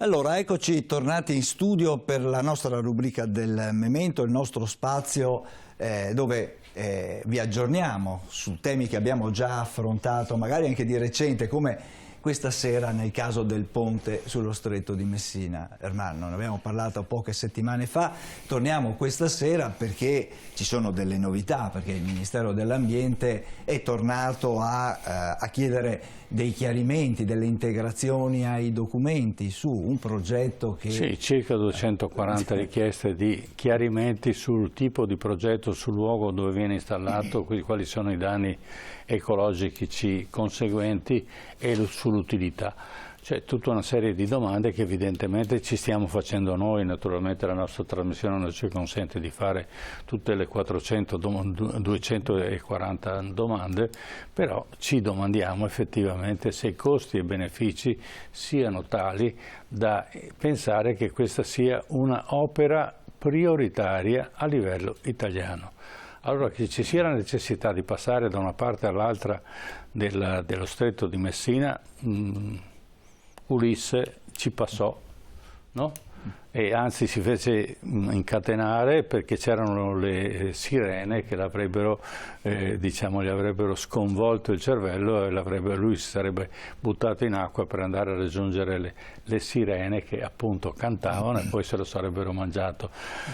Allora, eccoci tornati in studio per la nostra rubrica del Memento, il nostro spazio dove vi aggiorniamo su temi che abbiamo già affrontato, magari anche di recente, come questa sera nel caso del ponte sullo Stretto di Messina. Ermanno, ne abbiamo parlato poche settimane fa, torniamo questa sera perché ci sono delle novità, perché il Ministero dell'Ambiente è tornato a chiedere dei chiarimenti, delle integrazioni ai documenti su un progetto che... Sì, circa 240 richieste di chiarimenti sul tipo di progetto, sul luogo dove viene installato, quali sono i danni ecologici conseguenti e sull'utilità. C'è tutta una serie di domande che evidentemente ci stiamo facendo noi, naturalmente la nostra trasmissione non ci consente di fare tutte le 240 domande, però ci domandiamo effettivamente se i costi e benefici siano tali da pensare che questa sia un'opera prioritaria a livello italiano. Allora che ci sia la necessità di passare da una parte all'altra dello Stretto di Messina, Ulisse ci passò, no? E anzi si fece incatenare perché c'erano le sirene che l'avrebbero, diciamo, gli avrebbero sconvolto il cervello e lui si sarebbe buttato in acqua per andare a raggiungere le sirene che appunto cantavano e poi se lo sarebbero mangiato.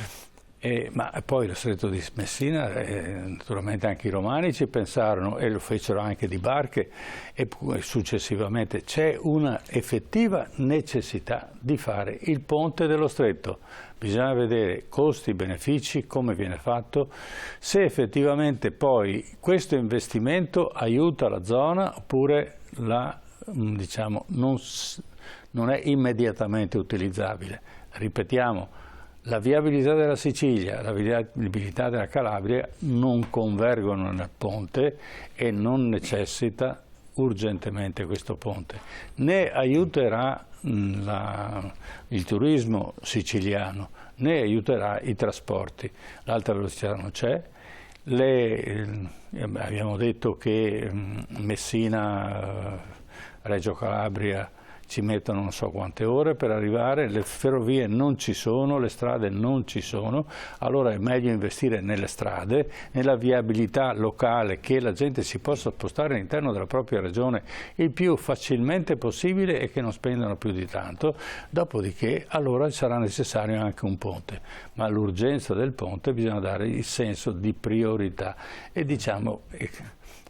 Ma poi lo Stretto di Messina, naturalmente anche i romani ci pensarono e lo fecero anche di barche e successivamente c'è una effettiva necessità di fare il ponte dello Stretto. Bisogna vedere costi, benefici, come viene fatto, se effettivamente poi questo investimento aiuta la zona oppure diciamo, non è immediatamente utilizzabile. Ripetiamo, la viabilità della Sicilia, la viabilità della Calabria non convergono nel ponte e non necessita urgentemente questo ponte. Ne aiuterà il turismo siciliano, ne aiuterà i trasporti. L'alta velocità non c'è. Abbiamo detto che Messina, Reggio Calabria ci mettono non so quante ore per arrivare, le ferrovie non ci sono, le strade non ci sono, allora è meglio investire nelle strade, nella viabilità locale, che la gente si possa spostare all'interno della propria regione il più facilmente possibile e che non spendano più di tanto, dopodiché allora sarà necessario anche un ponte, ma all'urgenza del ponte bisogna dare il senso di priorità e diciamo...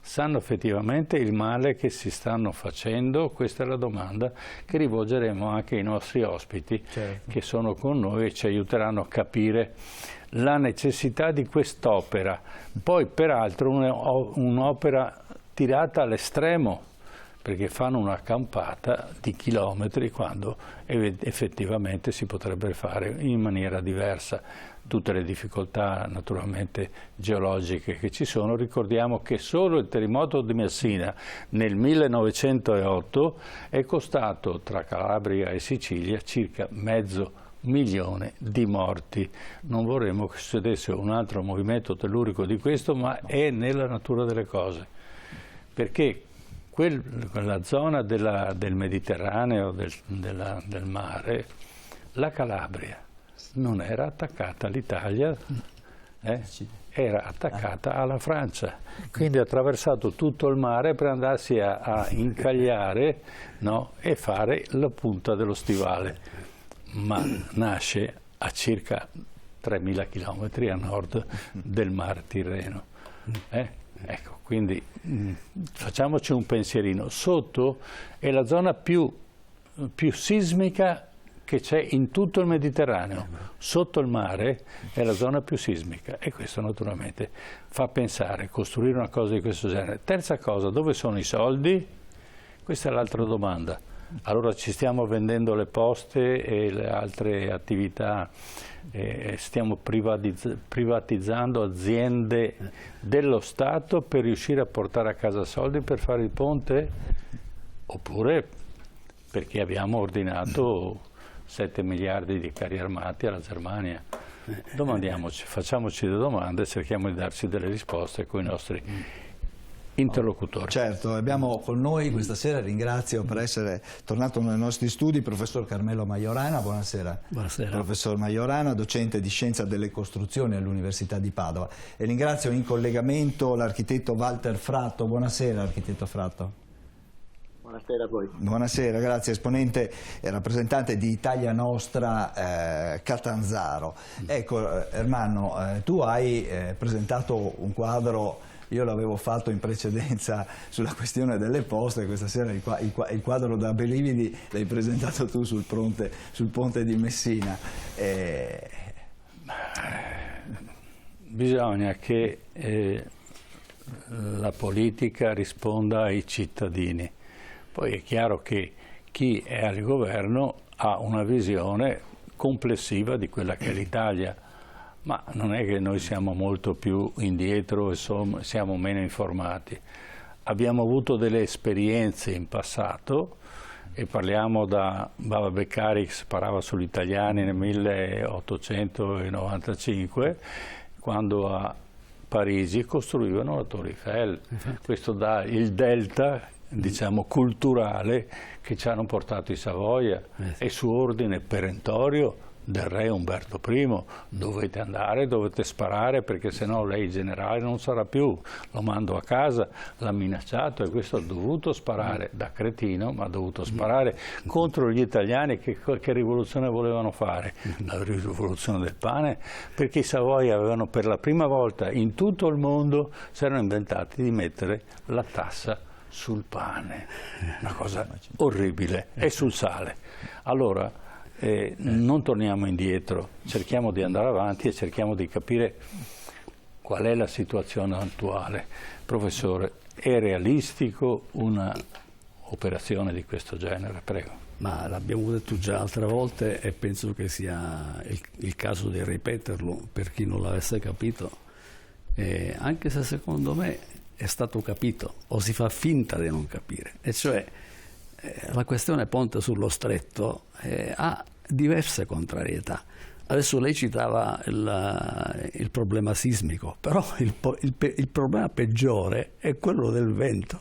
sanno effettivamente il male che si stanno facendo? Questa è la domanda che rivolgeremo anche ai nostri ospiti, certo, che sono con noi e ci aiuteranno a capire la necessità di quest'opera. Poi peraltro un'opera tirata all'estremo, perché fanno una campata di chilometri quando effettivamente si potrebbe fare in maniera diversa. Tutte le difficoltà naturalmente geologiche che ci sono, ricordiamo che solo il terremoto di Messina nel 1908 è costato tra Calabria e Sicilia circa 500.000 di morti. Non vorremmo che succedesse un altro movimento tellurico di questo, ma è nella natura delle cose, perché quella zona del Mediterraneo, del mare, la Calabria, non era attaccata all'Italia, era attaccata alla Francia, quindi ha attraversato tutto il mare per andarsi a incagliare, no, e fare la punta dello stivale, ma nasce a circa 3.000 chilometri a nord del mar Tirreno. Ecco, quindi facciamoci un pensierino. Sotto è la zona più sismica che c'è in tutto il Mediterraneo, sotto il mare è la zona più sismica e questo naturalmente fa pensare, costruire una cosa di questo genere. Terza cosa, dove sono i soldi? Questa è l'altra domanda. Allora ci stiamo vendendo le poste e le altre attività, stiamo privatizzando aziende dello Stato per riuscire a portare a casa soldi per fare il ponte? Oppure perché abbiamo ordinato 7 miliardi di carri armati alla Germania? Domandiamoci, facciamoci delle domande e cerchiamo di darci delle risposte con i nostri interlocutore. Certo, abbiamo con noi questa sera, ringrazio per essere tornato nei nostri studi, il professor Carmelo Majorana. Buonasera. Buonasera. Professor Majorana, docente di Scienza delle Costruzioni all'Università di Padova. E ringrazio in collegamento l'architetto Walter Fratto. Buonasera, architetto Fratto. Buonasera a voi. Buonasera, grazie. Esponente e rappresentante di Italia Nostra Catanzaro. Ecco, Ermanno, tu hai presentato un quadro. Io l'avevo fatto in precedenza sulla questione delle poste, questa sera il quadro da brividi l'hai presentato tu sul ponte di Messina. Bisogna che la politica risponda ai cittadini. Poi è chiaro che chi è al governo ha una visione complessiva di quella che è l'Italia. Ma non è che noi siamo molto più indietro e siamo meno informati. Abbiamo avuto delle esperienze in passato, e parliamo da Bava Beccari che sparava sugli italiani nel 1895, quando a Parigi costruivano la Torre Eiffel. Questo dà il delta, diciamo, culturale che ci hanno portato i Savoia, e su ordine perentorio del re Umberto I, dovete andare, dovete sparare, perché sennò lei generale non sarà più, lo mando a casa, l'ha minacciato, e questo ha dovuto sparare, da cretino, ma ha dovuto sparare contro gli italiani. Che rivoluzione volevano fare? La rivoluzione del pane, perché i Savoia avevano per la prima volta in tutto il mondo, si erano inventati di mettere la tassa sul pane, una cosa orribile, e sul sale. Allora, non torniamo indietro, cerchiamo di andare avanti e cerchiamo di capire qual è la situazione attuale. Professore, è realistico una operazione di questo genere? Prego. Ma l'abbiamo detto già altre volte e penso che sia il caso di ripeterlo per chi non l'avesse capito, anche se secondo me è stato capito o si fa finta di non capire, e cioè la questione ponte sullo Stretto ha diverse contrarietà. Adesso lei citava il problema sismico, però il problema peggiore è quello del vento,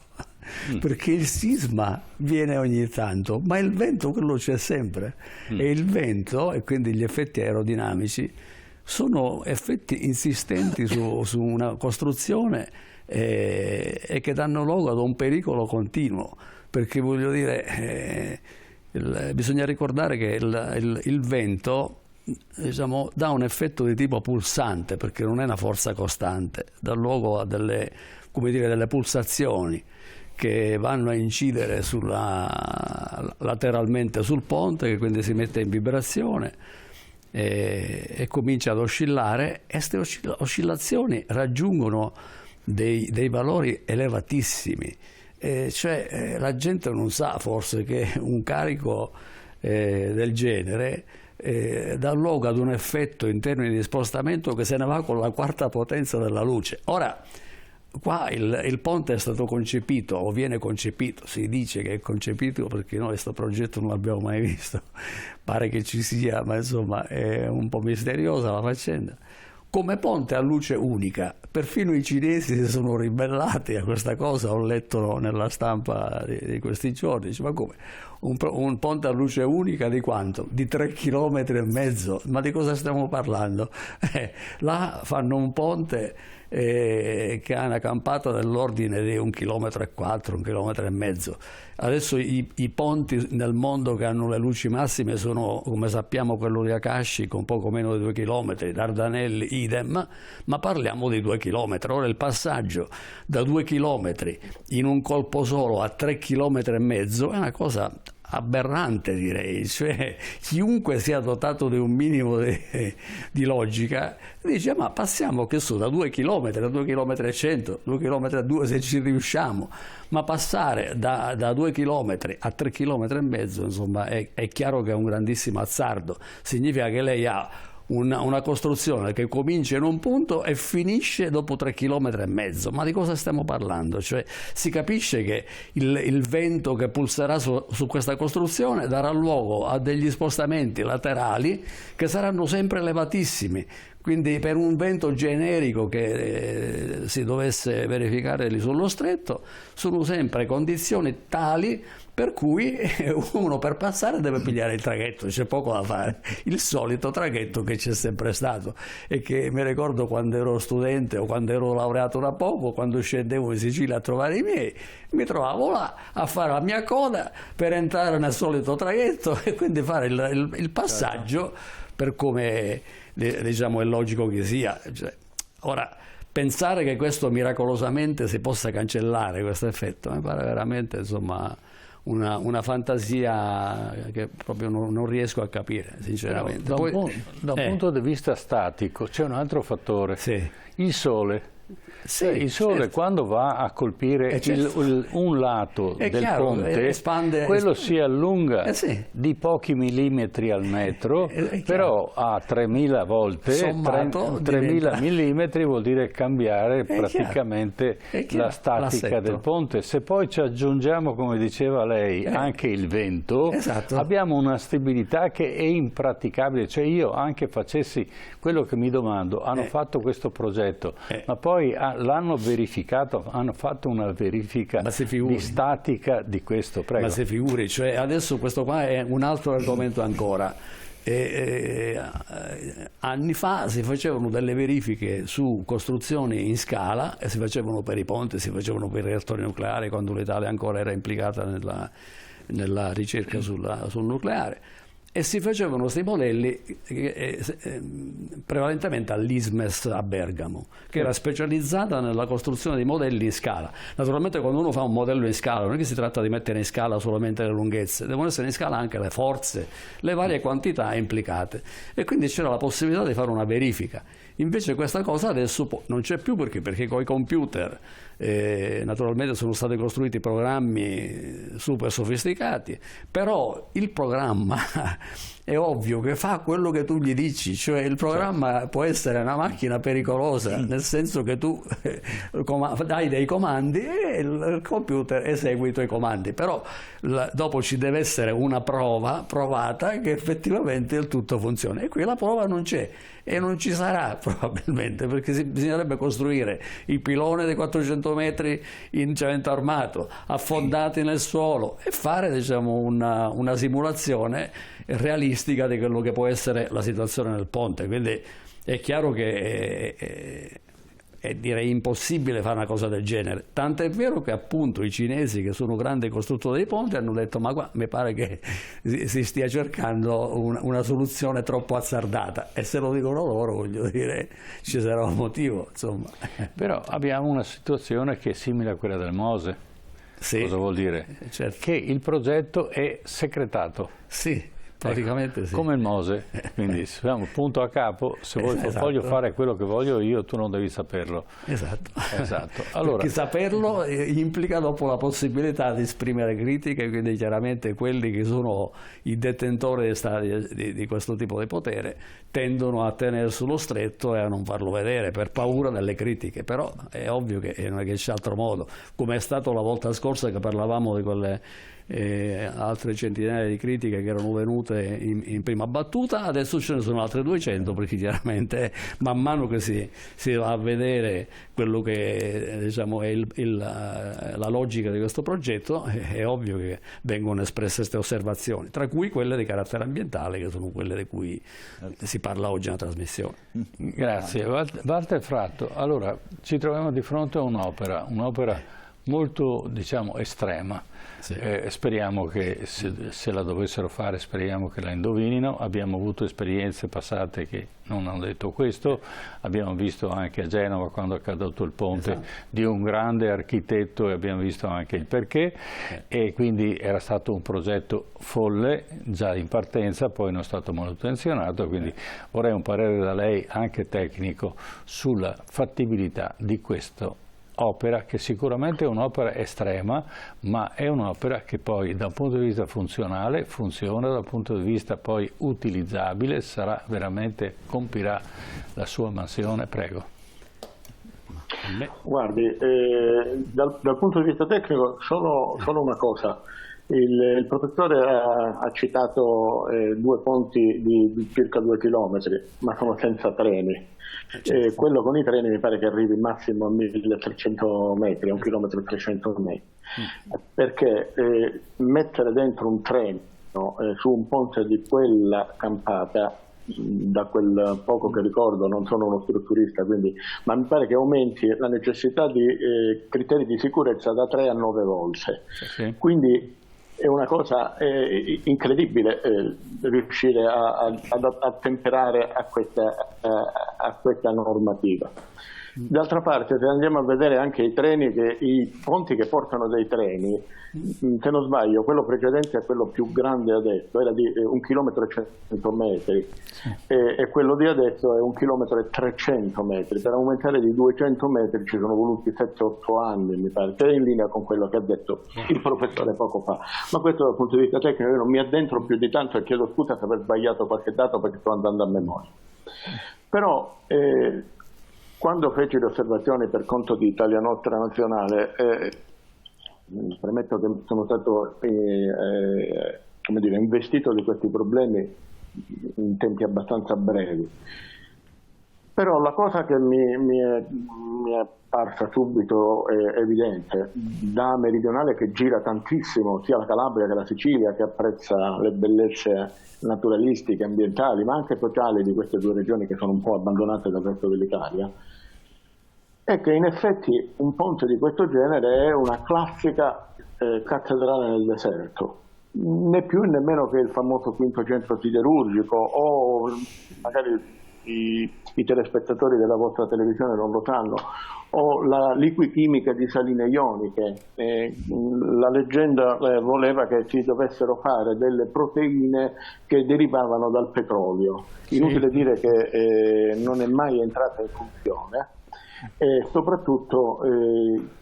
perché il sisma viene ogni tanto, ma il vento quello c'è sempre, e il vento, e quindi gli effetti aerodinamici, sono effetti insistenti su una costruzione e che danno luogo ad un pericolo continuo. Perché voglio dire, bisogna ricordare che il vento, diciamo, dà un effetto di tipo pulsante, perché non è una forza costante, dà luogo a delle pulsazioni che vanno a incidere lateralmente sul ponte, che quindi si mette in vibrazione e comincia ad oscillare, e queste oscillazioni raggiungono dei valori elevatissimi. Cioè la gente non sa forse che un carico del genere dà luogo ad un effetto in termini di spostamento che se ne va con la quarta potenza della luce. Ora, qua il ponte è stato concepito, o viene concepito, si dice che è concepito, perché noi questo progetto non l'abbiamo mai visto, pare che ci sia, ma insomma è un po' misteriosa la faccenda, come ponte a luce unica. Perfino i cinesi si sono ribellati a questa cosa, ho letto nella stampa di questi giorni. Dice, ma come? Un ponte a luce unica di quanto? Di 3,5 km? Ma di cosa stiamo parlando? Là fanno un ponte che ha una campata dell'ordine di 1,4 km, 1,5 km. Adesso i ponti nel mondo che hanno le luci massime sono, come sappiamo, quello di Akashi con poco meno di 2 km, Dardanelli idem, ma parliamo di 2 km. Ora il passaggio da 2 km in un colpo solo a 3,5 km è una cosa aberrante, direi. Cioè, chiunque sia dotato di un minimo di logica dice, ma passiamo, che so, da 2 km, da 2 km e 100, 2 km e 2 se ci riusciamo, ma passare da 2 km a 3,5 km, insomma, è chiaro che è un grandissimo azzardo. Significa che lei ha una costruzione che comincia in un punto e finisce dopo 3,5 km. Ma di cosa stiamo parlando? Cioè, si capisce che il vento che pulserà su questa costruzione darà luogo a degli spostamenti laterali che saranno sempre elevatissimi, Quindi per un vento generico che si dovesse verificare lì sullo stretto, sono sempre condizioni tali per cui uno per passare deve pigliare il traghetto, c'è poco da fare, il solito traghetto che c'è sempre stato e che mi ricordo quando ero studente o quando ero laureato da poco, quando scendevo in Sicilia a trovare i miei, mi trovavo là a fare la mia coda per entrare nel solito traghetto e quindi fare il passaggio per come diciamo è logico che sia. Cioè, ora, pensare che questo miracolosamente si possa cancellare questo effetto mi pare veramente insomma una fantasia che proprio non riesco a capire sinceramente. Da un punto di vista statico c'è un altro fattore, sì. Il Sole. Sì, il Sole certo. Quando va a colpire un lato del chiaro, ponte, espande, quello si allunga sì. di pochi millimetri al metro, però a 3000 volte, sommato 3000 millimetri vuol dire cambiare praticamente la statica del ponte. Se poi ci aggiungiamo, come diceva lei, anche il vento, esatto. abbiamo una stabilità che è impraticabile. Cioè io anche facessi quello che mi domando, hanno fatto questo progetto, ma poi l'hanno verificato, hanno fatto una verifica di statica di questo, prego. Ma si figuri, cioè adesso questo qua è un altro argomento ancora. Anni fa si facevano delle verifiche su costruzioni in scala e si facevano per i ponti, si facevano per i reattori nucleari quando l'Italia ancora era implicata nella ricerca sul nucleare. E si facevano questi modelli prevalentemente all'ISMES a Bergamo, che era specializzata nella costruzione di modelli in scala. Naturalmente quando uno fa un modello in scala non è che si tratta di mettere in scala solamente le lunghezze, devono essere in scala anche le forze, le varie quantità implicate. E quindi c'era la possibilità di fare una verifica. Invece questa cosa adesso non c'è più perché con i computer naturalmente sono stati costruiti programmi super sofisticati, però il programma è ovvio che fa quello che tu gli dici, cioè il programma può essere una macchina pericolosa, nel senso che tu dai dei comandi e il computer esegue i tuoi comandi, però dopo ci deve essere una prova provata che effettivamente il tutto funziona, e qui la prova non c'è e non ci sarà probabilmente, perché bisognerebbe costruire il pilone dei 400 metri in cemento armato, affondati nel suolo, e fare diciamo una simulazione realistica di quello che può essere la situazione nel ponte. Quindi è chiaro che è direi impossibile fare una cosa del genere, tanto è vero che appunto i cinesi, che sono grandi costruttori dei ponti, hanno detto ma qua mi pare che si stia cercando una soluzione troppo azzardata, e se lo dicono loro voglio dire ci sarà un motivo insomma. Però abbiamo una situazione che è simile a quella del Mose. Sì, cosa vuol dire? Certo. Che il progetto è secretato. Sì. Praticamente sì. Come il Mose, quindi siamo punto a capo, se esatto. voglio fare quello che voglio io, tu non devi saperlo. Esatto. Allora, perché saperlo implica dopo la possibilità di esprimere critiche, quindi chiaramente quelli che sono i detentori di questo tipo di potere tendono a tenere sullo stretto e a non farlo vedere per paura delle critiche, però è ovvio che non è che c'è altro modo, come è stato la volta scorsa che parlavamo di quelle altre centinaia di critiche che erano venute in prima battuta, adesso ce ne sono altre 200, perché chiaramente man mano che si va a vedere quello che diciamo è la logica di questo progetto, è ovvio che vengono espresse queste osservazioni, tra cui quelle di carattere ambientale, che sono quelle di cui si parla oggi nella trasmissione. Grazie. Walter Fratto, allora ci troviamo di fronte a un'opera molto diciamo estrema. Sì. Speriamo che se la dovessero fare, speriamo che la indovinino. Abbiamo avuto esperienze passate che non hanno detto questo, abbiamo visto anche a Genova quando è caduto il ponte, esatto, di un grande architetto, e abbiamo visto anche il perché, e quindi era stato un progetto folle già in partenza, poi non è stato manutenzionato, quindi vorrei un parere da lei anche tecnico sulla fattibilità di questo opera, che sicuramente è un'opera estrema, ma è un'opera che poi da un punto di vista funzionale funziona, dal punto di vista poi utilizzabile sarà veramente, compirà la sua mansione. Prego. Guardi, dal punto di vista tecnico solo una cosa, Il professore ha citato due ponti di circa 2 chilometri, ma sono senza treni. Quello con i treni mi pare che arrivi massimo a 1300 metri, a 1 chilometro e 300 metri. Perché mettere dentro un treno su un ponte di quella campata, da quel poco che ricordo, non sono uno strutturista, quindi, ma mi pare che aumenti la necessità di criteri di sicurezza da 3 a 9 volte. Sì. Quindi è una cosa incredibile riuscire a temperare a questa normativa. D'altra parte, se andiamo a vedere anche i ponti che portano dei treni, se non sbaglio, quello precedente a quello più grande adesso era di 1 chilometro e 100 metri e quello di adesso è 1 chilometro e 300 metri. Per aumentare di 200 metri ci sono voluti 7-8 anni, mi pare, che è in linea con quello che ha detto il professore poco fa. Ma questo dal punto di vista tecnico io non mi addentro più di tanto e chiedo scusa se aver sbagliato qualche dato perché sto andando a memoria. Però quando feci le osservazioni per conto di Italia Nostra Nazionale, premetto che sono stato come dire, investito di questi problemi in tempi abbastanza brevi. Però la cosa che mi è parsa subito evidente, da meridionale che gira tantissimo sia la Calabria che la Sicilia, che apprezza le bellezze naturalistiche, ambientali, ma anche sociali di queste due regioni che sono un po' abbandonate dal resto dell'Italia, è che in effetti un ponte di questo genere è una classica cattedrale nel deserto, né più né meno che il famoso quinto centro siderurgico, o magari i telespettatori della vostra televisione non lo sanno, o la liquichimica di saline ioniche. La leggenda voleva che si dovessero fare delle proteine che derivavano dal petrolio. Inutile dire che non è mai entrata in funzione. E soprattutto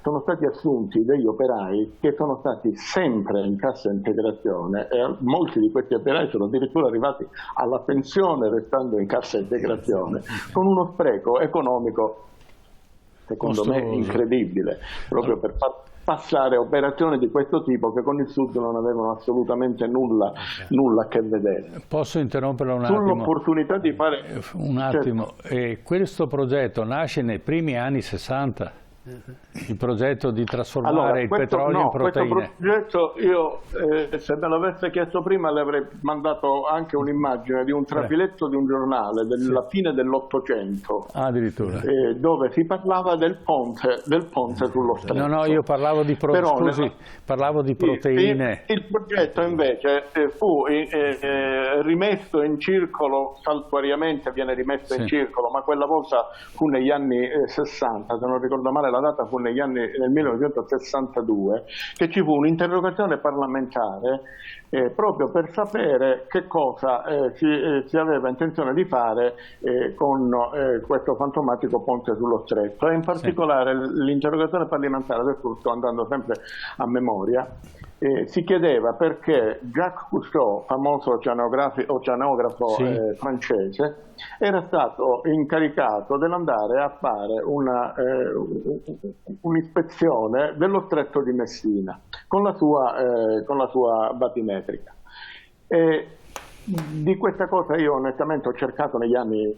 sono stati assunti degli operai che sono stati sempre in cassa integrazione e molti di questi operai sono addirittura arrivati alla pensione restando in cassa integrazione, con uno spreco economico secondo me incredibile, proprio per far passare operazioni di questo tipo che con il Sud non avevano assolutamente nulla a che vedere. Posso interrompere un attimo? Sull'opportunità di fare... Un attimo, questo progetto nasce nei primi anni 60? Il progetto di trasformare il petrolio in proteine? Questo progetto io, se me l'avesse chiesto prima, le avrei mandato anche un'immagine di un trafiletto di un giornale della fine dell'800, addirittura, dove si parlava del ponte sullo stretto. No, io parlavo di, parlavo di proteine. Il progetto invece fu rimesso in circolo, saltuariamente viene rimesso in circolo, ma quella volta fu negli anni 60, se non ricordo male la data fu nel 1962, che ci fu un'interrogazione parlamentare proprio per sapere che cosa si aveva intenzione di fare con questo fantomatico ponte sullo stretto, e in particolare l'interrogazione parlamentare, adesso sto andando sempre a memoria, si chiedeva perché Jacques Cousteau, famoso oceanografo francese, era stato incaricato dell'andare a fare un'ispezione dello stretto di Messina con la sua batimetrica. Di questa cosa io onestamente ho cercato negli anni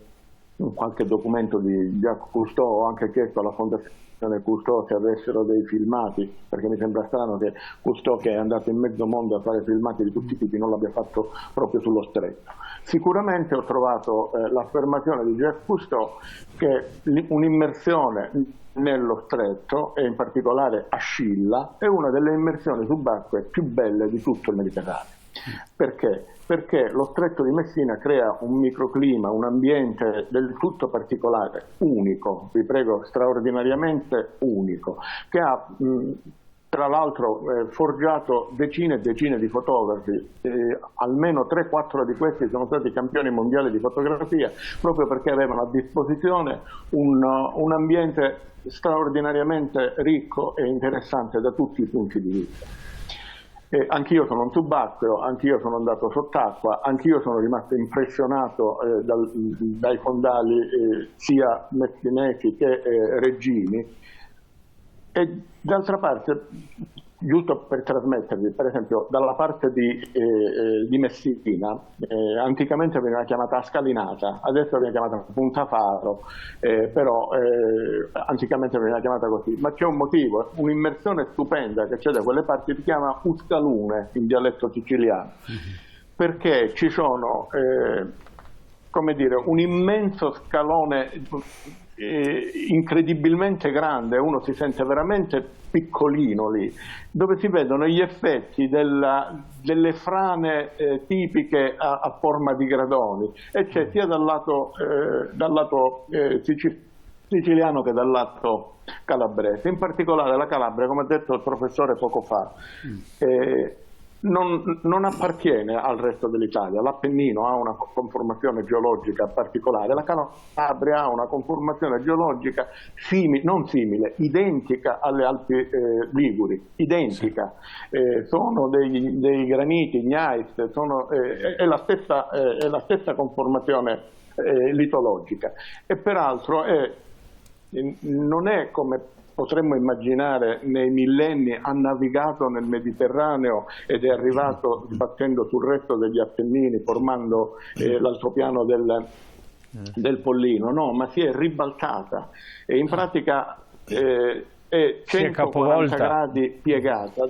qualche documento di Jacques Cousteau, ho anche chiesto alla Fondazione Cousteau se avessero dei filmati, perché mi sembra strano che Cousteau, che è andato in mezzo mondo a fare filmati di tutti i tipi, non l'abbia fatto proprio sullo stretto. Sicuramente ho trovato l'affermazione di Jacques Cousteau che un'immersione nello stretto, e in particolare a Scilla, è una delle immersioni subacquee più belle di tutto il Mediterraneo. Perché? Perché lo stretto di Messina crea un microclima, un ambiente del tutto particolare, unico, vi prego, straordinariamente unico, che ha tra l'altro forgiato decine e decine di fotografi, almeno 3-4 di questi sono stati campioni mondiali di fotografia, proprio perché avevano a disposizione un ambiente straordinariamente ricco e interessante da tutti i punti di vista. Anch'io sono un subacqueo, anch'io sono andato sott'acqua, anch'io sono rimasto impressionato dai fondali sia messinesi che reggini, e d'altra parte giusto per trasmettervi, per esempio dalla parte di Messina, anticamente veniva chiamata Scalinata, adesso viene chiamata Punta Faro, però anticamente veniva chiamata così, ma c'è un motivo, un'immersione stupenda che c'è da quelle parti, si chiama Uscalune in dialetto siciliano, perché ci sono come dire, un immenso scalone incredibilmente grande, uno si sente veramente piccolino lì, dove si vedono gli effetti delle frane tipiche a forma di gradoni, e c'è sia dal lato siciliano che dal lato calabrese. In particolare la Calabria, come ha detto il professore poco fa, non appartiene al resto dell'Italia. L'Appennino ha una conformazione geologica particolare, la Calabria ha una conformazione geologica non simile, identica alle Alpi Liguri, identica. Sono dei graniti, gneiss, è la stessa conformazione litologica, e peraltro non è come potremmo immaginare nei millenni, ha navigato nel Mediterraneo ed è arrivato sbattendo sul resto degli Appennini, formando l'altopiano del Pollino, no, ma si è ribaltata e in pratica è 140 gradi piegata,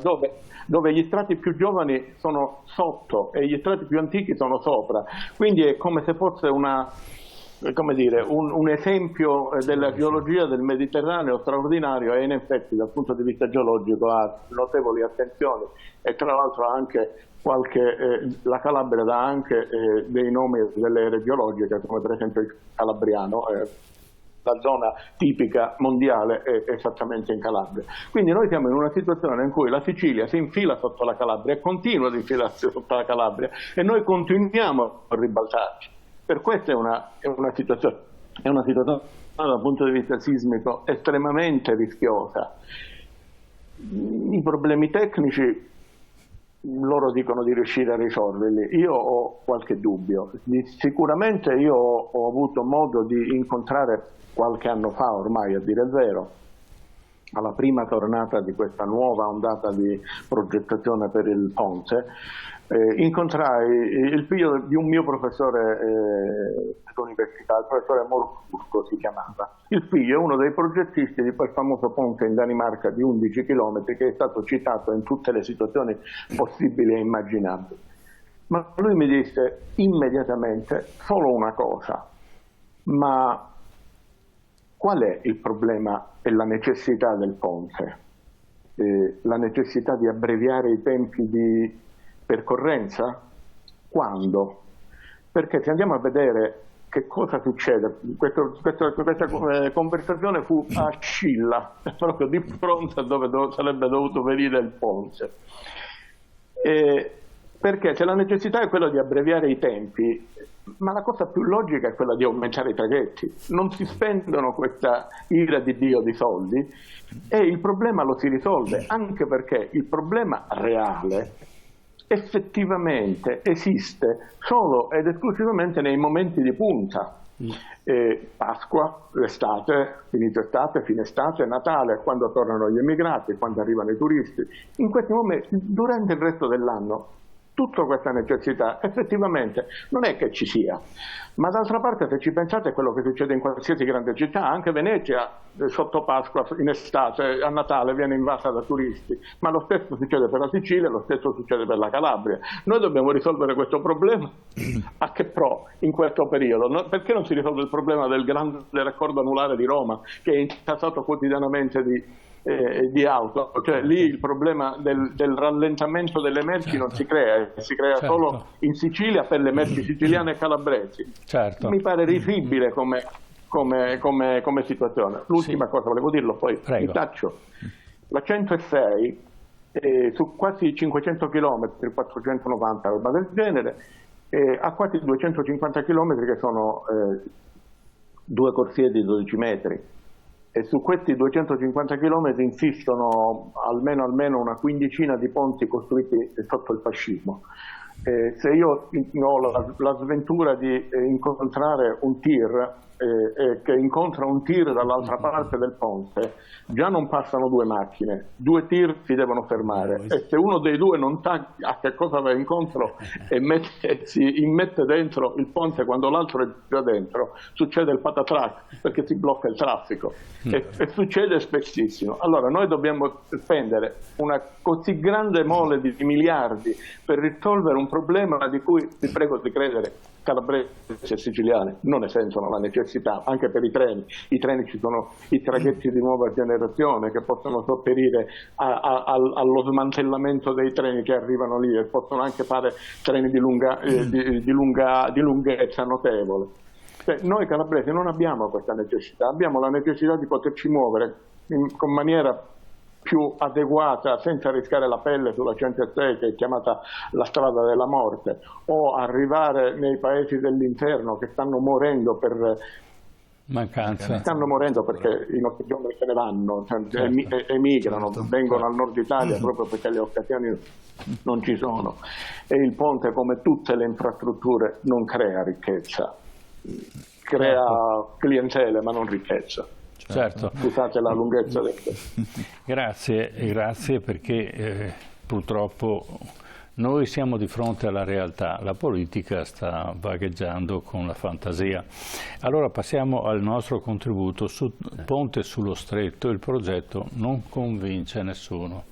dove gli strati più giovani sono sotto e gli strati più antichi sono sopra, quindi è come se fosse un esempio della geologia del Mediterraneo straordinario, e in effetti dal punto di vista geologico ha notevoli attenzioni, e tra l'altro anche la Calabria dà anche dei nomi delle aree geologiche, come per esempio il Calabriano. La zona tipica mondiale è esattamente in Calabria. Quindi noi siamo in una situazione in cui la Sicilia si infila sotto la Calabria e continua ad infilarsi sotto la Calabria, e noi continuiamo a ribaltarci. Per questo è una situazione dal punto di vista sismico estremamente rischiosa. I problemi tecnici loro dicono di riuscire a risolverli, io ho qualche dubbio. Sicuramente io ho avuto modo di incontrare qualche anno fa, ormai a dire il vero, alla prima tornata di questa nuova ondata di progettazione per il ponte, incontrai il figlio di un mio professore dell'università, il professore Morfurgo si chiamava. Il figlio è uno dei progettisti di quel famoso ponte in Danimarca di 11 km che è stato citato in tutte le situazioni possibili e immaginabili. Ma lui mi disse immediatamente solo una cosa: ma qual è il problema e la necessità del ponte? La necessità di abbreviare i tempi di percorrenza? Quando? Perché se andiamo a vedere che cosa succede, questa conversazione fu a Scilla, proprio di fronte a dove sarebbe dovuto venire il ponte. Perché se la necessità è quella di abbreviare i tempi, ma la cosa più logica è quella di aumentare i traghetti. Non si spendono questa ira di Dio di soldi e il problema lo si risolve, anche perché il problema reale effettivamente esiste solo ed esclusivamente nei momenti di punta. Pasqua, l'estate, inizio estate, fine estate, Natale, quando tornano gli emigrati, quando arrivano i turisti. In questi momenti, durante il resto dell'anno, tutta questa necessità effettivamente non è che ci sia, ma d'altra parte, se ci pensate, è quello che succede in qualsiasi grande città. Anche Venezia sotto Pasqua, in estate, a Natale viene invasa da turisti, ma lo stesso succede per la Sicilia, lo stesso succede per la Calabria. Noi dobbiamo risolvere questo problema a che pro in questo periodo? Perché non si risolve il problema del grande raccordo anulare di Roma, che è intassato quotidianamente di auto? Cioè lì il problema del rallentamento delle merci non si crea, si crea solo in Sicilia per le merci siciliane e calabresi. Mi pare risibile come situazione. L'ultima cosa, volevo dirlo, poi mi taccio. La 106 su quasi 500 km, 490 roba del genere, ha quasi 250 km che sono due corsie di 12 metri. E su questi 250 km insistono almeno una quindicina di ponti costruiti sotto il fascismo. Se io ho la sventura di incontrare un tir che incontra un tir dall'altra parte del ponte, già non passano 2 macchine, 2 tir si devono fermare, e se uno dei 2 non sa a che cosa va incontro e si immette dentro il ponte quando l'altro è già dentro, succede il patatrac, perché si blocca il traffico e succede spessissimo. Allora noi dobbiamo spendere una così grande mole di miliardi per risolvere un problema di cui, vi prego di credere, calabresi e siciliani non ne sentono la necessità, anche per i treni. I treni, ci sono i traghetti di nuova generazione che possono sopperire allo smantellamento dei treni che arrivano lì, e possono anche fare treni di lunghezza notevole. Noi calabresi non abbiamo questa necessità, abbiamo la necessità di poterci muovere con maniera più adeguata, senza rischiare la pelle sulla 106, che è chiamata la strada della morte, o arrivare nei paesi dell'interno che stanno morendo per mancanza. Stanno morendo perché i nostri giovani se ne vanno, emigrano, vengono al nord Italia proprio perché le occasioni non ci sono. E il ponte, come tutte le infrastrutture, non crea ricchezza, crea clientele ma non ricchezza. Certo. Scusate la lunghezza del... Grazie perché purtroppo noi siamo di fronte alla realtà, la politica sta vagheggiando con la fantasia. Allora passiamo al nostro contributo su Ponte sullo Stretto. Il progetto non convince nessuno.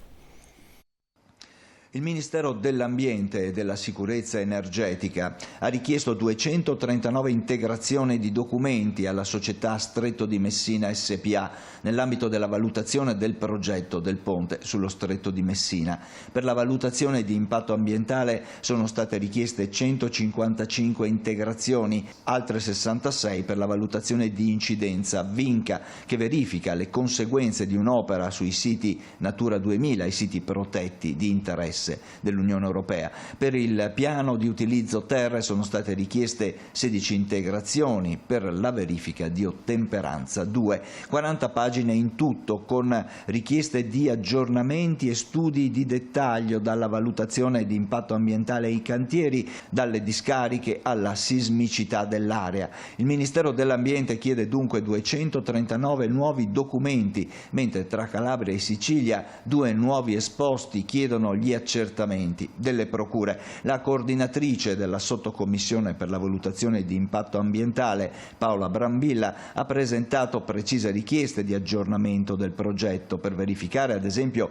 Il Ministero dell'Ambiente e della Sicurezza Energetica ha richiesto 239 integrazioni di documenti alla società Stretto di Messina SpA nell'ambito della valutazione del progetto del ponte sullo Stretto di Messina. Per la valutazione di impatto ambientale sono state richieste 155 integrazioni, altre 66 per la valutazione di incidenza VINCA, che verifica le conseguenze di un'opera sui siti Natura 2000, i siti protetti di interesse dell'Unione Europea. Per il piano di utilizzo terre sono state richieste 16 integrazioni per la verifica di ottemperanza 2, 40 pagine in tutto con richieste di aggiornamenti e studi di dettaglio, dalla valutazione di impatto ambientale ai cantieri, dalle discariche alla sismicità dell'area. Il Ministero dell'Ambiente chiede dunque 239 nuovi documenti, mentre tra Calabria e Sicilia 2 nuovi esposti chiedono gli accertamenti delle procure. La coordinatrice della sottocommissione per la valutazione di impatto ambientale, Paola Brambilla, ha presentato precise richieste di aggiornamento del progetto per verificare, ad esempio,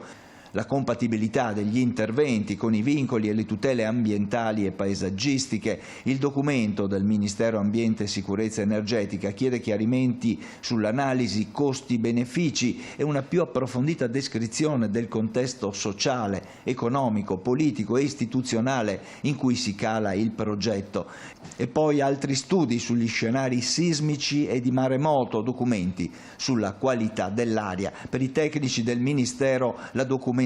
la compatibilità degli interventi con i vincoli e le tutele ambientali e paesaggistiche. Il documento del Ministero Ambiente e Sicurezza Energetica chiede chiarimenti sull'analisi costi-benefici e una più approfondita descrizione del contesto sociale, economico, politico e istituzionale in cui si cala il progetto. E poi altri studi sugli scenari sismici e di maremoto, documenti sulla qualità dell'aria. Per i tecnici del Ministero la documentazione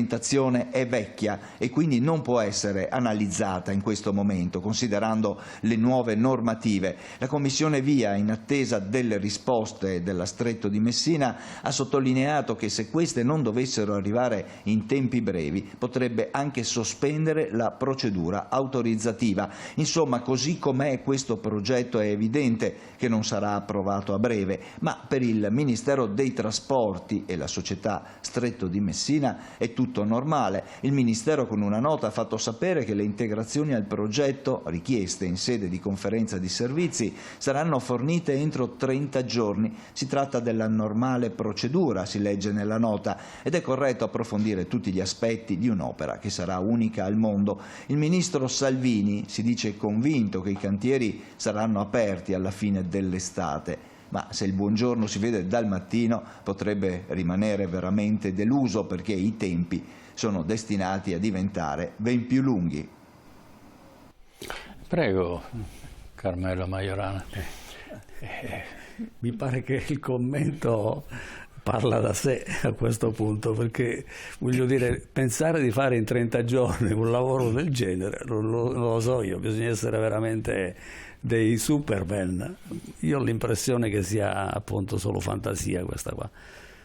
è vecchia e quindi non può essere analizzata in questo momento, considerando le nuove normative. La Commissione VIA, in attesa delle risposte della Stretto di Messina, ha sottolineato che se queste non dovessero arrivare in tempi brevi potrebbe anche sospendere la procedura autorizzativa. Insomma, così com'è questo progetto è evidente che non sarà approvato a breve, ma per il Ministero dei Trasporti e la società Stretto di Messina è tutto normale. Il Ministero, con una nota, ha fatto sapere che le integrazioni al progetto richieste in sede di conferenza di servizi saranno fornite entro 30 giorni. Si tratta della normale procedura, si legge nella nota, ed è corretto approfondire tutti gli aspetti di un'opera che sarà unica al mondo. Il Ministro Salvini si dice convinto che i cantieri saranno aperti alla fine dell'estate. Ma se il buongiorno si vede dal mattino potrebbe rimanere veramente deluso, perché i tempi sono destinati a diventare ben più lunghi. Prego, Carmelo Majorana. Mi pare che il commento parla da sé a questo punto, perché voglio dire, pensare di fare in 30 giorni un lavoro del genere, non lo so io, bisogna essere veramente dei superman. Io ho l'impressione che sia appunto solo fantasia questa qua,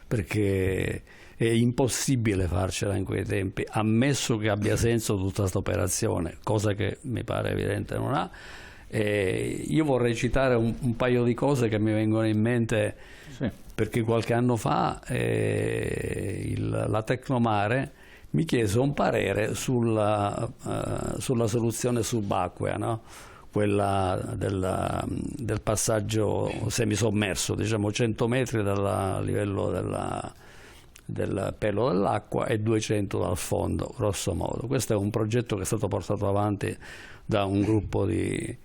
perché è impossibile farcela in quei tempi, ammesso che abbia senso tutta questa operazione, cosa che mi pare evidente non ha. Io vorrei citare un paio di cose che mi vengono in mente, Sì. perché qualche anno fa la Tecnomare mi chiese un parere sulla soluzione subacquea, no? Quella del passaggio semisommerso, diciamo 100 metri dal livello del pelo dell'acqua e 200 dal fondo, grosso modo. Questo è un progetto che è stato portato avanti da un gruppo di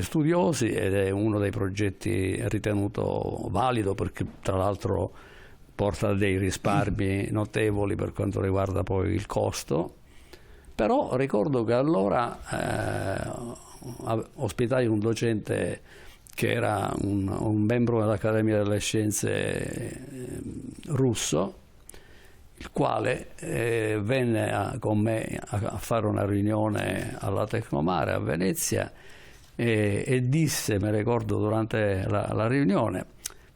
studiosi ed è uno dei progetti ritenuto valido, perché tra l'altro porta dei risparmi notevoli per quanto riguarda poi il costo. Però ricordo che allora ospitai un docente che era un membro dell'Accademia delle Scienze russo, il quale venne con me a fare una riunione alla Tecnomare a Venezia e disse, mi ricordo durante la riunione: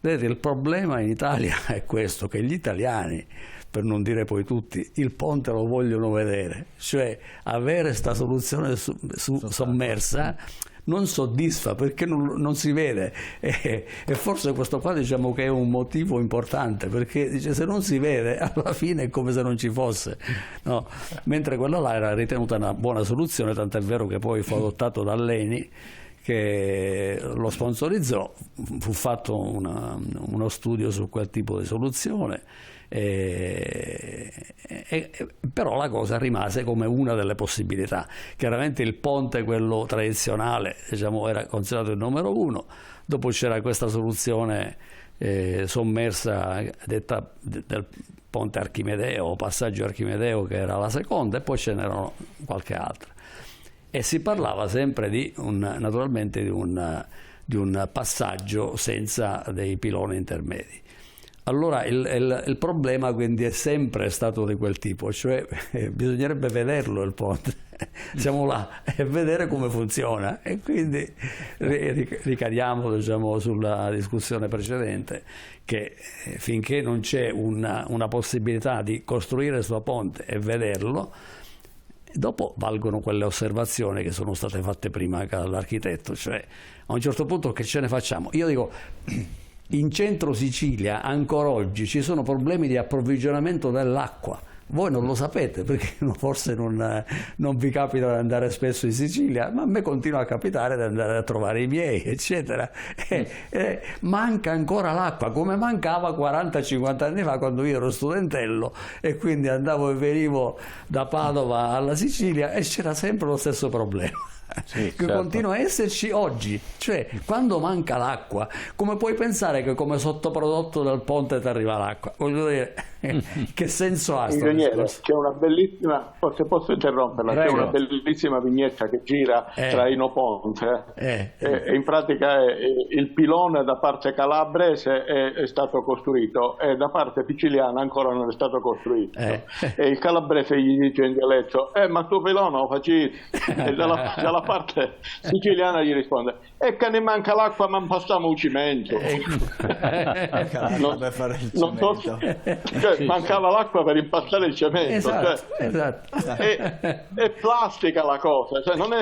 vedete, il problema in Italia è questo, che gli italiani, per non dire poi tutti, il ponte lo vogliono vedere, cioè avere questa soluzione sommersa non soddisfa perché non si vede, e forse questo qua diciamo che è un motivo importante, perché dice, se non si vede alla fine è come se non ci fosse, no? Mentre quella là era ritenuta una buona soluzione, tant'è vero che poi fu adottato dall'ENI, che lo sponsorizzò, fu fatto uno studio su quel tipo di soluzione, però la cosa rimase come una delle possibilità. Chiaramente il ponte, quello tradizionale, diciamo, era considerato il numero uno, dopo c'era questa soluzione sommersa detta del ponte Archimedeo o passaggio Archimedeo, che era la seconda, e poi ce n'erano qualche altra, e si parlava sempre naturalmente di un passaggio senza dei piloni intermedi. Allora il problema quindi è sempre stato di quel tipo, cioè bisognerebbe vederlo il ponte, siamo là e vedere come funziona, e quindi ricadiamo, diciamo, sulla discussione precedente, che finché non c'è una possibilità di costruire questo ponte e vederlo, dopo valgono quelle osservazioni che sono state fatte prima dall'architetto, cioè a un certo punto che ce ne facciamo? Io dico, in centro Sicilia ancora oggi ci sono problemi di approvvigionamento dell'acqua. Voi non lo sapete perché forse non vi capita di andare spesso in Sicilia, ma a me continua a capitare di andare a trovare i miei, eccetera. Manca ancora l'acqua, come mancava 40-50 anni fa quando io ero studentello e quindi andavo e venivo da Padova alla Sicilia e c'era sempre lo stesso problema. Sì, che certo. continua a esserci oggi, cioè quando manca l'acqua, come puoi pensare che come sottoprodotto del ponte ti arriva l'acqua? Voglio dire, che senso ha? Ingegnere, c'è una bellissima, se posso interromperla, Prego. c'è una bellissima vignetta che gira tra Inoponte, e in pratica il pilone da parte calabrese è stato costruito e da parte siciliana ancora non è stato costruito, e il calabrese gli dice in dialetto: ma tuo pilone lo facevi? E dalla parte siciliana gli risponde: e che ne manca l'acqua, ma passiamo un cimento. Per fare il cemento. Mancava l'acqua per impastare il cemento. Esatto. È plastica la cosa, cioè non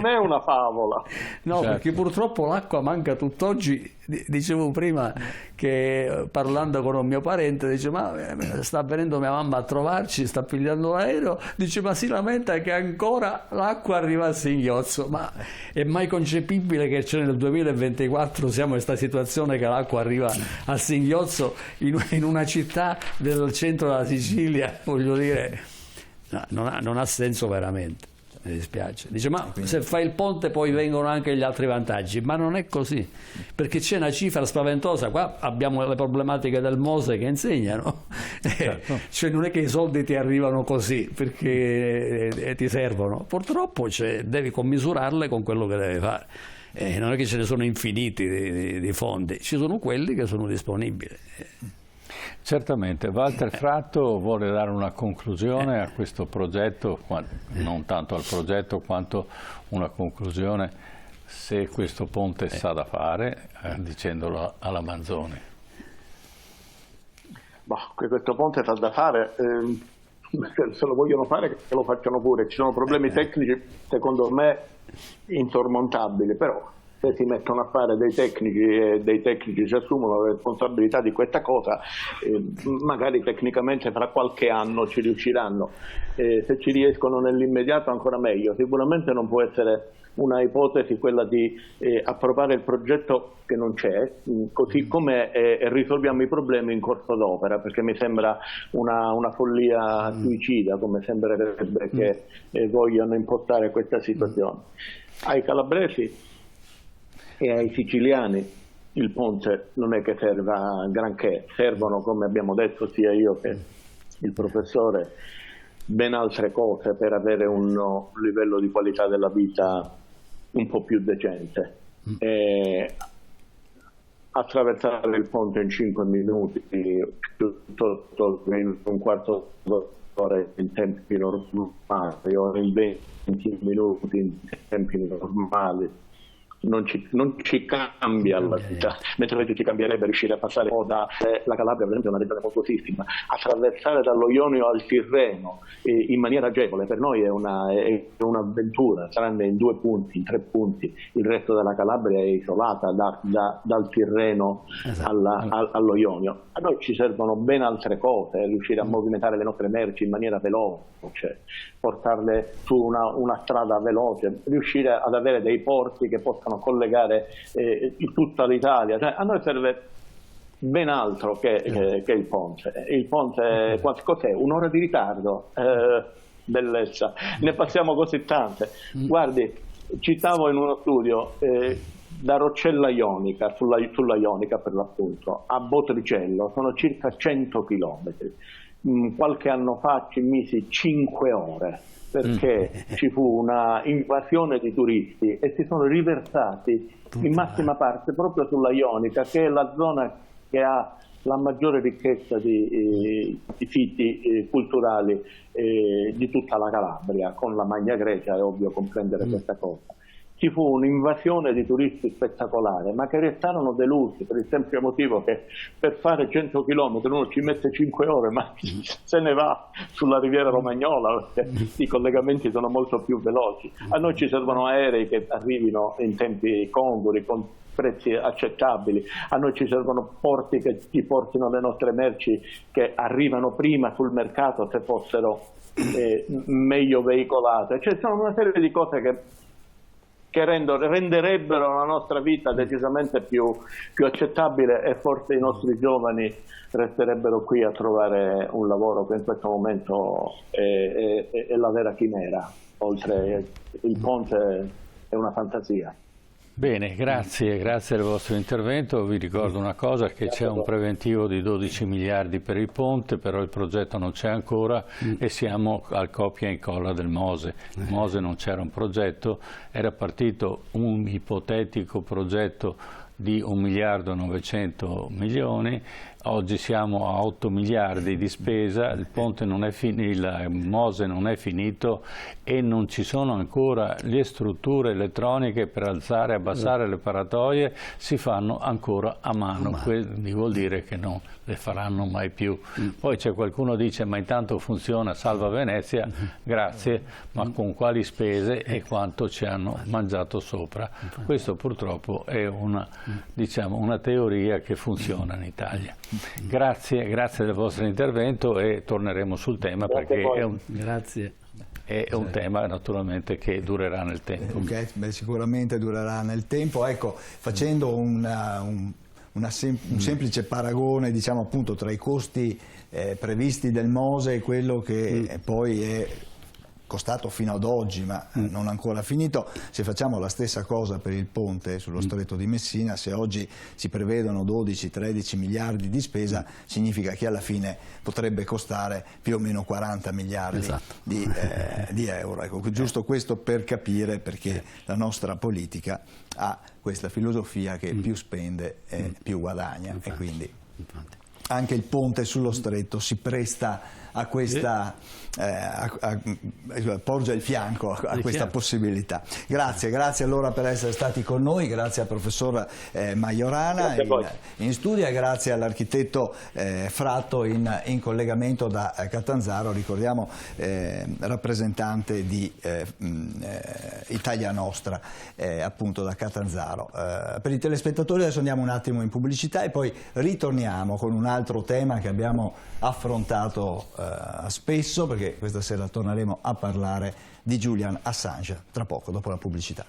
è una favola. No, Certo. perché purtroppo l'acqua manca tutt'oggi. Dicevo prima che parlando con un mio parente, dice: ma sta venendo mia mamma a trovarci, sta pigliando l'aereo, dice: ma si lamenta che ancora l'acqua arriva a Singhiozzo. Ma è mai concepibile che nel 2024 siamo in questa situazione che l'acqua arriva a Singhiozzo in una città del centro della Sicilia? Voglio dire, no, non ha senso veramente. Mi dispiace. Dice: ma se fai il ponte poi vengono anche gli altri vantaggi, ma non è così, perché c'è una cifra spaventosa. Qua abbiamo le problematiche del Mose che insegnano, Certo. cioè non è che i soldi ti arrivano così perché ti servono, purtroppo devi commisurarle con quello che devi fare. Non è che ce ne sono infiniti di fondi, ci sono quelli che sono disponibili. Certamente. Walter Fratto vuole dare una conclusione a questo progetto, non tanto al progetto quanto una conclusione, se questo ponte sa da fare, dicendolo alla Manzoni. Questo ponte sa da fare, se lo vogliono fare che lo facciano pure. Ci sono problemi tecnici, secondo me, insormontabili, però se si mettono a fare dei tecnici e dei tecnici si assumono la responsabilità di questa cosa, magari tecnicamente tra qualche anno ci riusciranno. Se ci riescono nell'immediato ancora meglio. Sicuramente non può essere una ipotesi quella di approvare il progetto che non c'è, così come risolviamo i problemi in corso d'opera, perché mi sembra una follia suicida, come sembrerebbe che vogliano impostare questa situazione. Ai calabresi e ai siciliani il ponte non è che serva granché, servono, come abbiamo detto sia io che il professore, ben altre cose per avere un livello di qualità della vita un po' più decente. Attraversare il ponte in 5 minuti piuttosto che in un quarto d'ora in tempi normali o in 20 minuti in tempi normali non ci cambia la vita, mentre ci cambierebbe riuscire a passare la Calabria, per esempio, è una regione molto sismica, attraversare dallo Ionio al Tirreno in maniera agevole per noi è un'avventura, tranne in 2 punti, in 3 punti, il resto della Calabria è isolata dal Tirreno allo Ionio. A noi ci servono ben altre cose, riuscire a movimentare le nostre merci in maniera veloce, portarle su una strada veloce, riuscire ad avere dei porti che possano collegare tutta l'Italia. Cioè, a noi serve ben altro che il ponte. Il ponte cos'è? Un'ora di ritardo? Bellezza, ne passiamo così tante. Guardi, citavo in uno studio da Roccella Ionica, sulla Ionica per l'appunto, a Botricello sono circa 100 chilometri. Qualche anno fa ci misi 5 ore perché ci fu una invasione di turisti e si sono riversati in massima parte proprio sulla Ionica, che è la zona che ha la maggiore ricchezza di siti culturali di tutta la Calabria. Con la Magna Grecia è ovvio comprendere questa cosa. Ci fu un'invasione di turisti spettacolare, ma che restarono delusi per il semplice motivo che per fare 100 km uno ci mette 5 ore, ma se ne va sulla riviera romagnola, perché i collegamenti sono molto più veloci. A noi ci servono aerei che arrivino in tempi congrui, con prezzi accettabili, a noi ci servono porti che ci portino le nostre merci che arrivano prima sul mercato se fossero meglio veicolate. Cioè, sono una serie di cose che renderebbero la nostra vita decisamente più accettabile, e forse i nostri giovani resterebbero qui a trovare un lavoro che in questo momento è la vera chimera, oltre il ponte è una fantasia. Bene, grazie del vostro intervento. Vi ricordo una cosa, che c'è un preventivo di 12 miliardi per il ponte, però il progetto non c'è ancora e siamo al copia e incolla del Mose. Il Mose non c'era un progetto, era partito un ipotetico progetto di 1 miliardo e 900 milioni, oggi siamo a 8 miliardi di spesa, il ponte non è finito, il Mose non è finito e non ci sono ancora le strutture elettroniche per alzare e abbassare le paratoie, si fanno ancora a mano, quindi vuol dire che non le faranno mai più. Poi c'è qualcuno che dice: ma intanto funziona Salva Venezia, grazie, ma con quali spese e quanto ci hanno mangiato sopra? Questo purtroppo è una teoria che funziona in Italia. Grazie del vostro intervento e torneremo sul tema, perché è un tema naturalmente che durerà nel tempo. Sicuramente durerà nel tempo. Ecco, facendo un semplice paragone, diciamo, appunto, tra i costi previsti del Mose e quello che poi è costato fino ad oggi, ma non ancora finito. Se facciamo la stessa cosa per il ponte sullo Stretto di Messina, se oggi si prevedono 12-13 miliardi di spesa, significa che alla fine potrebbe costare più o meno 40 miliardi di euro. Ecco, giusto questo per capire perché la nostra politica ha questa filosofia che più spende più guadagna. E quindi anche il ponte sullo stretto si presta a questa, porge il fianco a questa possibilità. Grazie allora per essere stati con noi, grazie al professor Majorana in studio e grazie all'architetto Fratto in collegamento da Catanzaro, ricordiamo rappresentante di Italia Nostra appunto da Catanzaro. Per i telespettatori adesso andiamo un attimo in pubblicità e poi ritorniamo con un altro tema che abbiamo affrontato spesso, perché questa sera torneremo a parlare di Julian Assange tra poco, dopo la pubblicità.